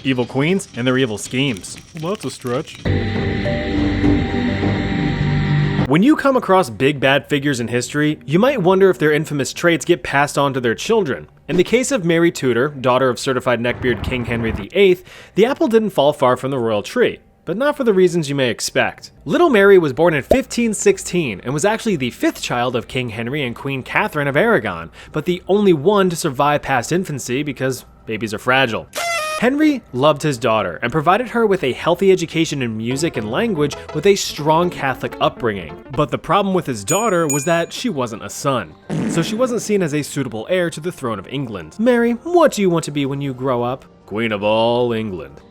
evil queens and their evil schemes. Well, that's a stretch. When you come across big bad figures in history, you might wonder if their infamous traits get passed on to their children. In the case of Mary Tudor, daughter of certified neckbeard King Henry VIII, the apple didn't fall far from the royal tree, but not for the reasons you may expect. Little Mary was born in 1516 and was actually the fifth child of King Henry and Queen Catherine of Aragon, but the only one to survive past infancy because babies are fragile. Henry loved his daughter and provided her with a healthy education in music and language with a strong Catholic upbringing. But the problem with his daughter was that she wasn't a son, so she wasn't seen as a suitable heir to the throne of England. Mary, what do you want to be when you grow up? Queen of all England.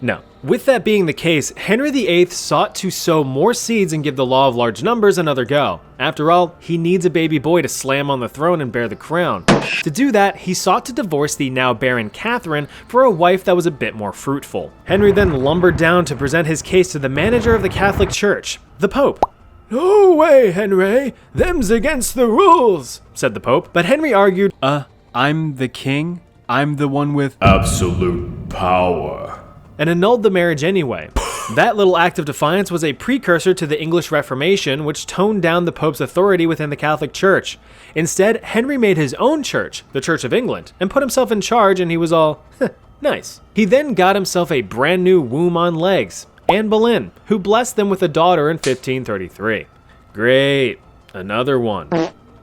No. With that being the case, Henry VIII sought to sow more seeds and give the law of large numbers another go. After all, he needs a baby boy to slam on the throne and bear the crown. To do that, he sought to divorce the now barren Catherine for a wife that was a bit more fruitful. Henry then lumbered down to present his case to the manager of the Catholic Church, the Pope. "No way, Henry, them's against the rules," said the Pope. But Henry argued, I'm the king? I'm the one with absolute power. And annulled the marriage anyway. That little act of defiance was a precursor to the English Reformation, which toned down the Pope's authority within the Catholic Church. Instead, Henry made his own church, the Church of England, and put himself in charge, and he was all, nice. He then got himself a brand new womb on legs, Anne Boleyn, who blessed them with a daughter in 1533. Great, another one.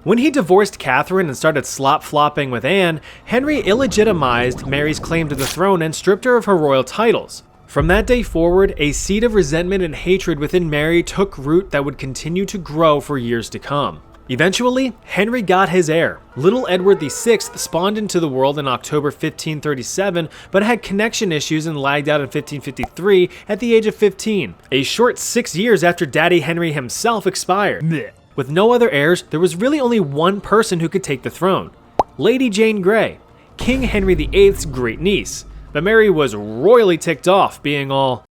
When he divorced Catherine and started slop-flopping with Anne, Henry illegitimized Mary's claim to the throne and stripped her of her royal titles. From that day forward, a seed of resentment and hatred within Mary took root that would continue to grow for years to come. Eventually, Henry got his heir. Little Edward VI spawned into the world in October 1537, but had connection issues and lagged out in 1553 at the age of 15, a short 6 years after Daddy Henry himself expired. Blech. With no other heirs, there was really only one person who could take the throne, Lady Jane Grey, King Henry VIII's great niece. But Mary was royally ticked off, being all...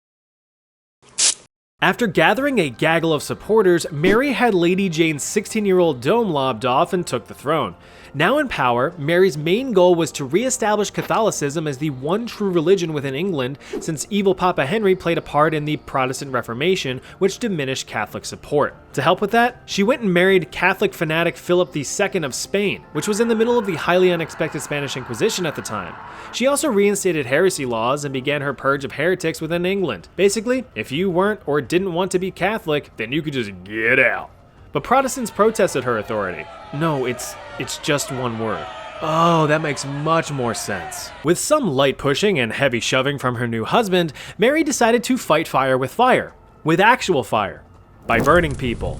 After gathering a gaggle of supporters, Mary had Lady Jane's 16-year-old dome lobbed off and took the throne. Now in power, Mary's main goal was to re-establish Catholicism as the one true religion within England, since evil Papa Henry played a part in the Protestant Reformation, which diminished Catholic support. To help with that, she went and married Catholic fanatic Philip II of Spain, which was in the middle of the highly unexpected Spanish Inquisition at the time. She also reinstated heresy laws and began her purge of heretics within England. Basically, if you weren't or didn't want to be Catholic, then you could just get out. But Protestants protested her authority. No, it's just one word. Oh, that makes much more sense. With some light pushing and heavy shoving from her new husband, Mary decided to fight fire, with actual fire, by burning people.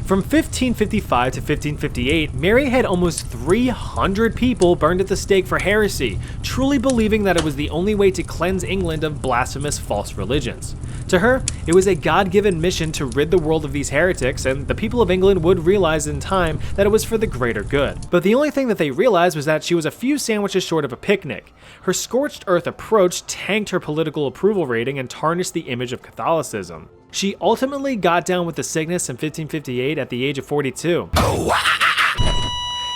From 1555 to 1558, Mary had almost 300 people burned at the stake for heresy, truly believing that it was the only way to cleanse England of blasphemous false religions. To her, it was a God-given mission to rid the world of these heretics, and the people of England would realize in time that it was for the greater good. But the only thing that they realized was that she was a few sandwiches short of a picnic. Her scorched earth approach tanked her political approval rating and tarnished the image of Catholicism. She ultimately got down with the sickness in 1558 at the age of 42.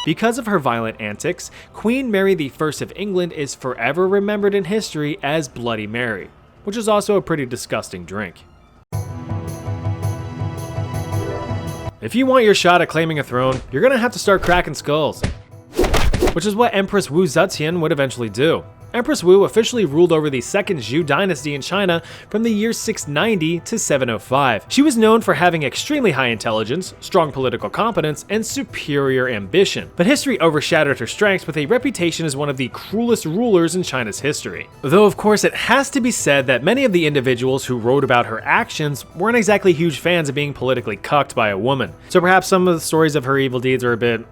Because of her violent antics, Queen Mary I of England is forever remembered in history as Bloody Mary, which is also a pretty disgusting drink. If you want your shot at claiming a throne, you're gonna have to start cracking skulls. Which is what Empress Wu ZeTian would eventually do. Empress Wu officially ruled over the Second Zhou dynasty in China from the year 690 to 705. She was known for having extremely high intelligence, strong political competence, and superior ambition. But history overshadowed her strengths with a reputation as one of the cruelest rulers in China's history. Though of course it has to be said that many of the individuals who wrote about her actions weren't exactly huge fans of being politically cucked by a woman. So perhaps some of the stories of her evil deeds are a bit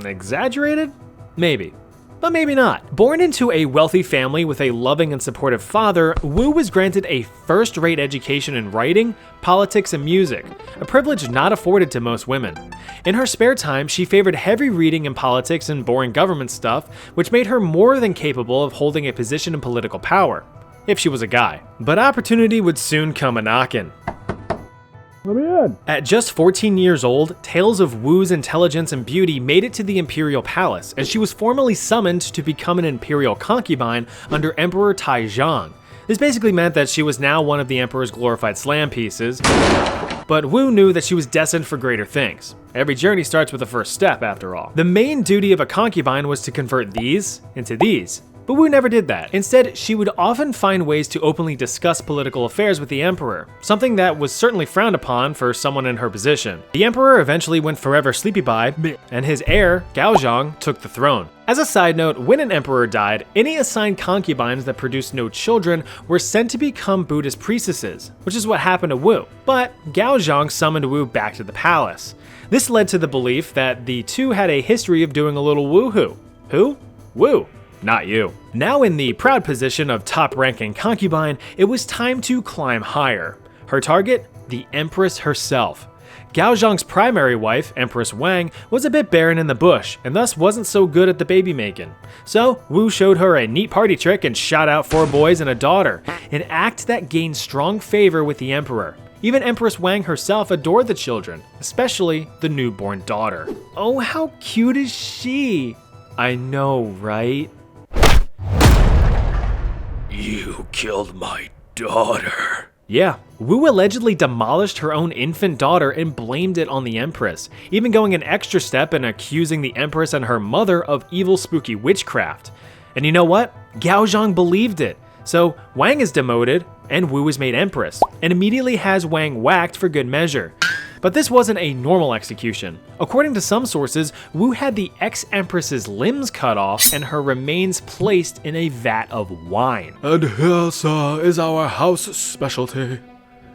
exaggerated? Maybe. But maybe not. Born into a wealthy family with a loving and supportive father, Wu was granted a first-rate education in writing, politics, and music, a privilege not afforded to most women. In her spare time, she favored heavy reading in politics and boring government stuff, which made her more than capable of holding a position in political power, if she was a guy. But opportunity would soon come a-knockin'. Let me in. At just 14 years old, tales of Wu's intelligence and beauty made it to the imperial palace, and she was formally summoned to become an imperial concubine under Emperor Taizong. This basically meant that she was now one of the emperor's glorified slam pieces, but Wu knew that she was destined for greater things. Every journey starts with the first step, after all. The main duty of a concubine was to convert these into these. But Wu never did that. Instead, she would often find ways to openly discuss political affairs with the emperor, something that was certainly frowned upon for someone in her position. The emperor eventually went forever sleepy-bye, and his heir, Gaozhong, took the throne. As a side note, when an emperor died, any assigned concubines that produced no children were sent to become Buddhist priestesses, which is what happened to Wu. But Gaozhong summoned Wu back to the palace. This led to the belief that the two had a history of doing a little woohoo. Who? Wu. Not you. Now in the proud position of top-ranking concubine, it was time to climb higher. Her target? The Empress herself. Gaozhong's primary wife, Empress Wang, was a bit barren in the bush, and thus wasn't so good at the baby making. So Wu showed her a neat party trick and shot out 4 boys and a daughter, an act that gained strong favor with the emperor. Even Empress Wang herself adored the children, especially the newborn daughter. Oh, how cute is she? I know, right? You killed my daughter. Yeah, Wu allegedly demolished her own infant daughter and blamed it on the Empress, even going an extra step and accusing the Empress and her mother of evil spooky witchcraft. And you know what? Gaozhong believed it. So Wang is demoted, and Wu is made Empress, and immediately has Wang whacked for good measure. But this wasn't a normal execution. According to some sources, Wu had the ex-empress's limbs cut off and her remains placed in a vat of wine. And here, sir, is our house specialty.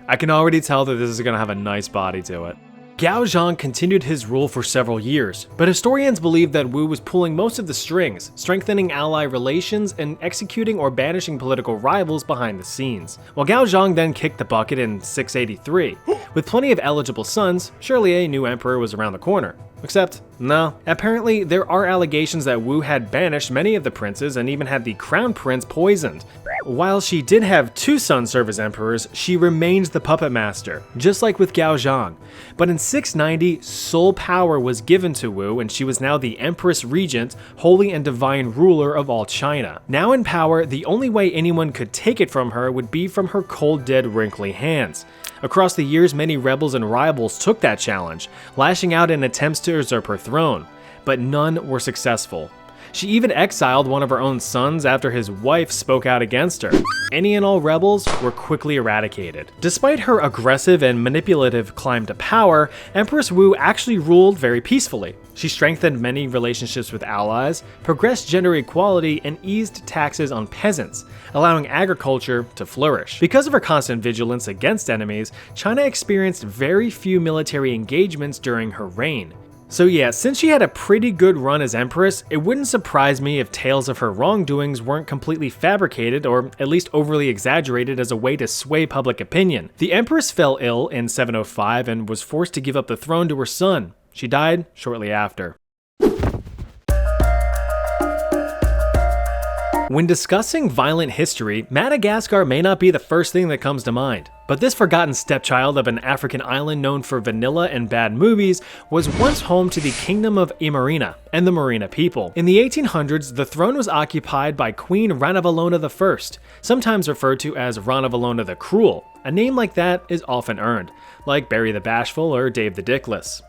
I can already tell that this is gonna have a nice body to it. Gaozhong continued his rule for several years, but historians believe that Wu was pulling most of the strings, strengthening ally relations and executing or banishing political rivals behind the scenes. While Gaozhong then kicked the bucket in 683. With plenty of eligible sons, surely a new emperor was around the corner. Except, no. Apparently, there are allegations that Wu had banished many of the princes and even had the crown prince poisoned. While she did have 2 sons serve as emperors, she remained the puppet master, just like with Gaozhong. But in 690, sole power was given to Wu, and she was now the Empress Regent, holy and divine ruler of all China. Now in power, the only way anyone could take it from her would be from her cold, dead, wrinkly hands. Across the years, many rebels and rivals took that challenge, lashing out in attempts to usurp her throne, but none were successful. She even exiled one of her own sons after his wife spoke out against her. Any and all rebels were quickly eradicated. Despite her aggressive and manipulative climb to power, Empress Wu actually ruled very peacefully. She strengthened many relationships with allies, progressed gender equality, and eased taxes on peasants, allowing agriculture to flourish. Because of her constant vigilance against enemies, China experienced very few military engagements during her reign. So yeah, since she had a pretty good run as Empress, it wouldn't surprise me if tales of her wrongdoings weren't completely fabricated or at least overly exaggerated as a way to sway public opinion. The Empress fell ill in 705 and was forced to give up the throne to her son. She died shortly after. When discussing violent history, Madagascar may not be the first thing that comes to mind. But this forgotten stepchild of an African island known for vanilla and bad movies was once home to the Kingdom of Imarina and the Marina people. In the 1800s, the throne was occupied by Queen Ranavalona I, sometimes referred to as Ranavalona the Cruel. A name like that is often earned, like Barry the Bashful or Dave the Dickless.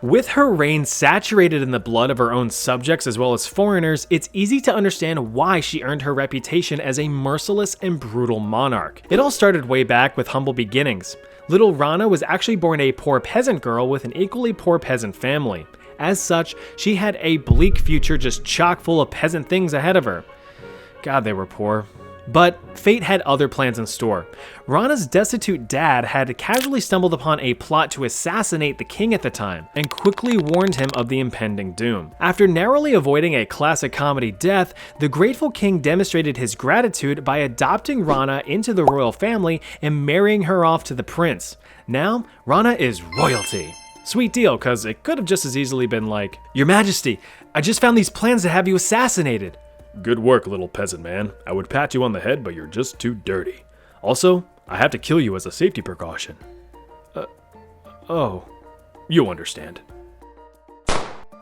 With her reign saturated in the blood of her own subjects as well as foreigners, it's easy to understand why she earned her reputation as a merciless and brutal monarch. It all started way back with humble beginnings. Little Rana was actually born a poor peasant girl with an equally poor peasant family. As such, she had a bleak future just chock full of peasant things ahead of her. God, they were poor. But fate had other plans in store. Rana's destitute dad had casually stumbled upon a plot to assassinate the king at the time, and quickly warned him of the impending doom. After narrowly avoiding a classic comedy death, the grateful king demonstrated his gratitude by adopting Rana into the royal family and marrying her off to the prince. Now, Rana is royalty. Sweet deal, cause it could have just as easily been like, "Your Majesty, I just found these plans to have you assassinated." Good work, little peasant man. I would pat you on the head, but you're just too dirty. Also, I have to kill you as a safety precaution. Oh, you understand.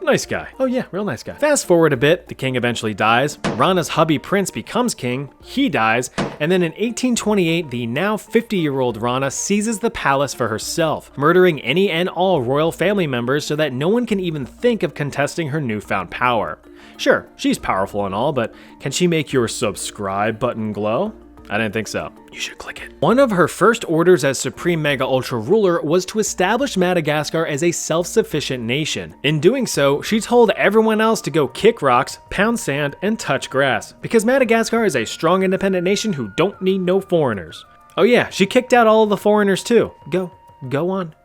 Nice guy. Oh yeah, real nice guy. Fast forward a bit, the king eventually dies, Rana's hubby prince becomes king, he dies, and then in 1828, the now 50-year-old Rana seizes the palace for herself, murdering any and all royal family members so that no one can even think of contesting her newfound power. Sure, she's powerful and all, but can she make your subscribe button glow? I didn't think so. You should click it. One of her first orders as Supreme Mega Ultra Ruler was to establish Madagascar as a self-sufficient nation. In doing so, she told everyone else to go kick rocks, pound sand, and touch grass, because Madagascar is a strong independent nation who don't need no foreigners. Oh yeah, she kicked out all of the foreigners too. Go on.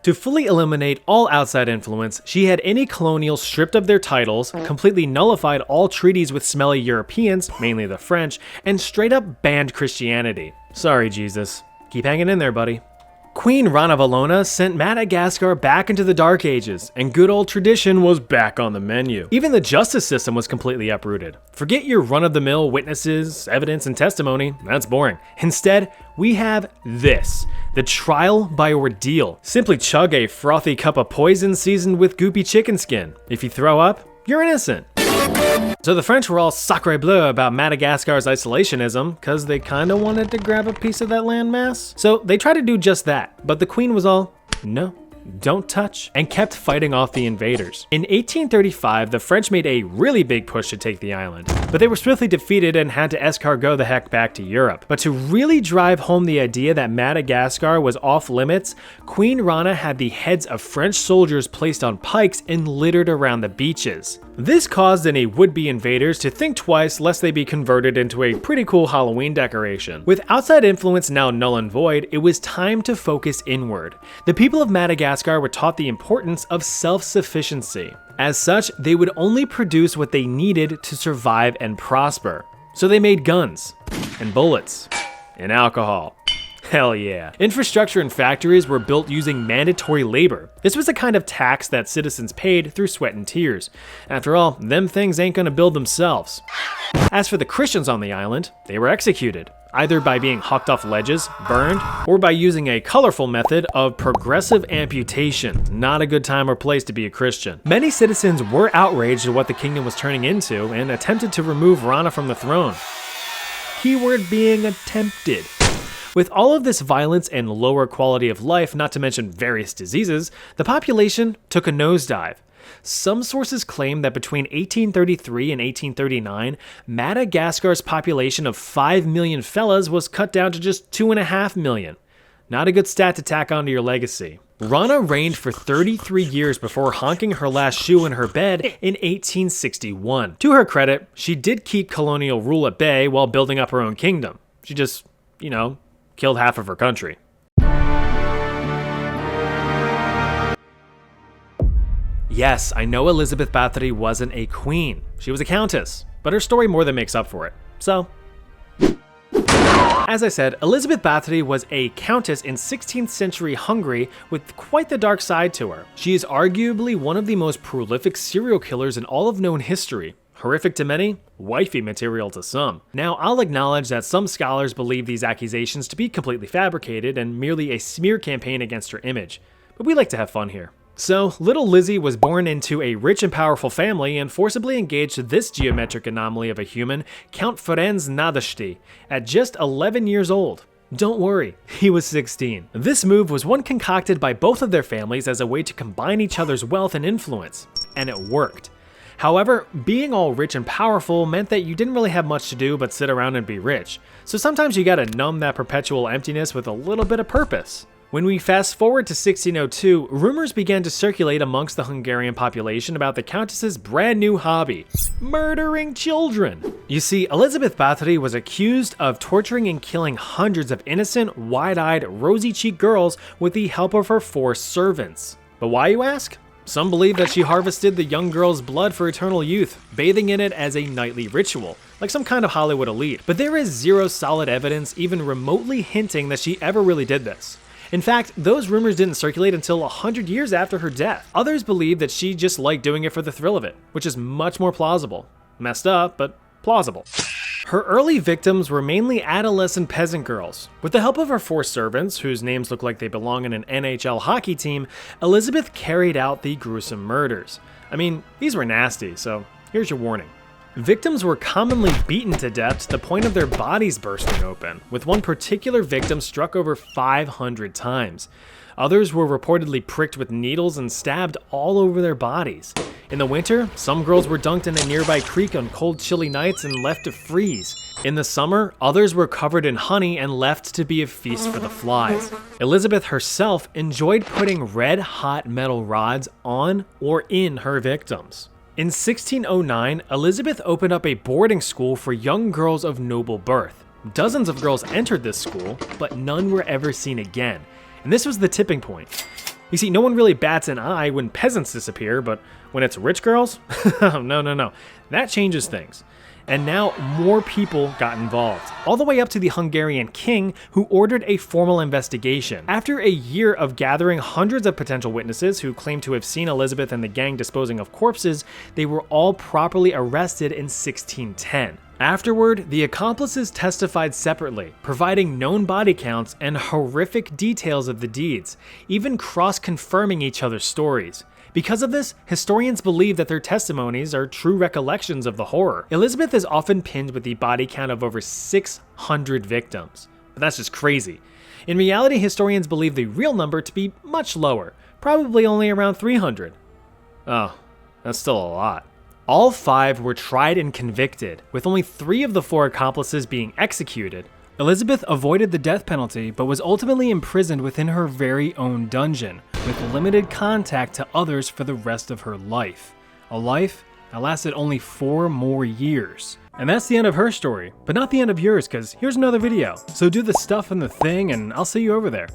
To fully eliminate all outside influence, she had any colonials stripped of their titles, completely nullified all treaties with smelly Europeans, mainly the French, and straight up banned Christianity. Sorry, Jesus. Keep hanging in there, buddy. Queen Ranavalona sent Madagascar back into the Dark Ages, and good old tradition was back on the menu. Even the justice system was completely uprooted. Forget your run-of-the-mill witnesses, evidence, and testimony. That's boring. Instead, we have this. The trial by ordeal. Simply chug a frothy cup of poison seasoned with goopy chicken skin. If you throw up, you're innocent. So the French were all sacre bleu about Madagascar's isolationism, because they kinda wanted to grab a piece of that landmass. So they tried to do just that, but the queen was all, no, don't touch, and kept fighting off the invaders. In 1835, the French made a really big push to take the island, but they were swiftly defeated and had to escargot the heck back to Europe. But to really drive home the idea that Madagascar was off limits, Queen Rana had the heads of French soldiers placed on pikes and littered around the beaches. This caused any would-be invaders to think twice lest they be converted into a pretty cool Halloween decoration. With outside influence now null and void, it was time to focus inward. The people of Madagascar were taught the importance of self-sufficiency. As such, they would only produce what they needed to survive and prosper. So they made guns, and bullets, and alcohol. Hell yeah. Infrastructure and factories were built using mandatory labor. This was a kind of tax that citizens paid through sweat and tears. After all, them things ain't gonna build themselves. As for the Christians on the island, they were executed, either by being hucked off ledges, burned, or by using a colorful method of progressive amputation. Not a good time or place to be a Christian. Many citizens were outraged at what the kingdom was turning into and attempted to remove Rana from the throne. Keyword being attempted. With all of this violence and lower quality of life, not to mention various diseases, the population took a nosedive. Some sources claim that between 1833 and 1839, Madagascar's population of 5 million fellas was cut down to just 2.5 million. Not a good stat to tack onto your legacy. Rana reigned for 33 years before honking her last shoe in her bed in 1861. To her credit, she did keep colonial rule at bay while building up her own kingdom. She just, killed half of her country. Yes, I know Elizabeth Bathory wasn't a queen. She was a countess, but her story more than makes up for it. So, as I said, Elizabeth Bathory was a countess in 16th century Hungary with quite the dark side to her. She is arguably one of the most prolific serial killers in all of known history. Horrific to many, wifey material to some. Now, I'll acknowledge that some scholars believe these accusations to be completely fabricated and merely a smear campaign against her image, but we like to have fun here. So, little Lizzie was born into a rich and powerful family and forcibly engaged this geometric anomaly of a human, Count Ferenc Nadasdy, at just 11 years old. Don't worry, he was 16. This move was one concocted by both of their families as a way to combine each other's wealth and influence, and it worked. However, being all rich and powerful meant that you didn't really have much to do but sit around and be rich. So sometimes you gotta numb that perpetual emptiness with a little bit of purpose. When we fast forward to 1602, rumors began to circulate amongst the Hungarian population about the Countess's brand new hobby, murdering children. You see, Elizabeth Bathory was accused of torturing and killing hundreds of innocent, wide-eyed, rosy-cheeked girls with the help of her 4 servants. But why, you ask? Some believe that she harvested the young girl's blood for eternal youth, bathing in it as a nightly ritual, like some kind of Hollywood elite. But there is zero solid evidence even remotely hinting that she ever really did this. In fact, those rumors didn't circulate until 100 years after her death. Others believe that she just liked doing it for the thrill of it, which is much more plausible. Messed up, but plausible. Her early victims were mainly adolescent peasant girls. With the help of her 4 servants, whose names look like they belong in an NHL hockey team, Elizabeth carried out the gruesome murders. I mean, these were nasty, so here's your warning. Victims were commonly beaten to death to the point of their bodies bursting open, with one particular victim struck over 500 times. Others were reportedly pricked with needles and stabbed all over their bodies. In the winter, some girls were dunked in a nearby creek on cold, chilly nights and left to freeze. In the summer, others were covered in honey and left to be a feast for the flies. Elizabeth herself enjoyed putting red-hot metal rods on or in her victims. In 1609, Elizabeth opened up a boarding school for young girls of noble birth. Dozens of girls entered this school, but none were ever seen again. And this was the tipping point. You see, no one really bats an eye when peasants disappear, but when it's rich girls? No. That changes things. And now more people got involved, all the way up to the Hungarian king, who ordered a formal investigation. After a year of gathering hundreds of potential witnesses who claimed to have seen Elizabeth and the gang disposing of corpses, they were all properly arrested in 1610. Afterward, the accomplices testified separately, providing known body counts and horrific details of the deeds, even cross-confirming each other's stories. Because of this, historians believe that their testimonies are true recollections of the horror. Elizabeth is often pinned with the body count of over 600 victims. But that's just crazy. In reality, historians believe the real number to be much lower, probably only around 300. Oh, that's still a lot. All 5 were tried and convicted, with only 3 of the 4 accomplices being executed. Elizabeth avoided the death penalty, but was ultimately imprisoned within her very own dungeon, with limited contact to others for the rest of her life. A life that lasted only 4 more years. And that's the end of her story, but not the end of yours, because here's another video. So do the stuff and the thing, and I'll see you over there.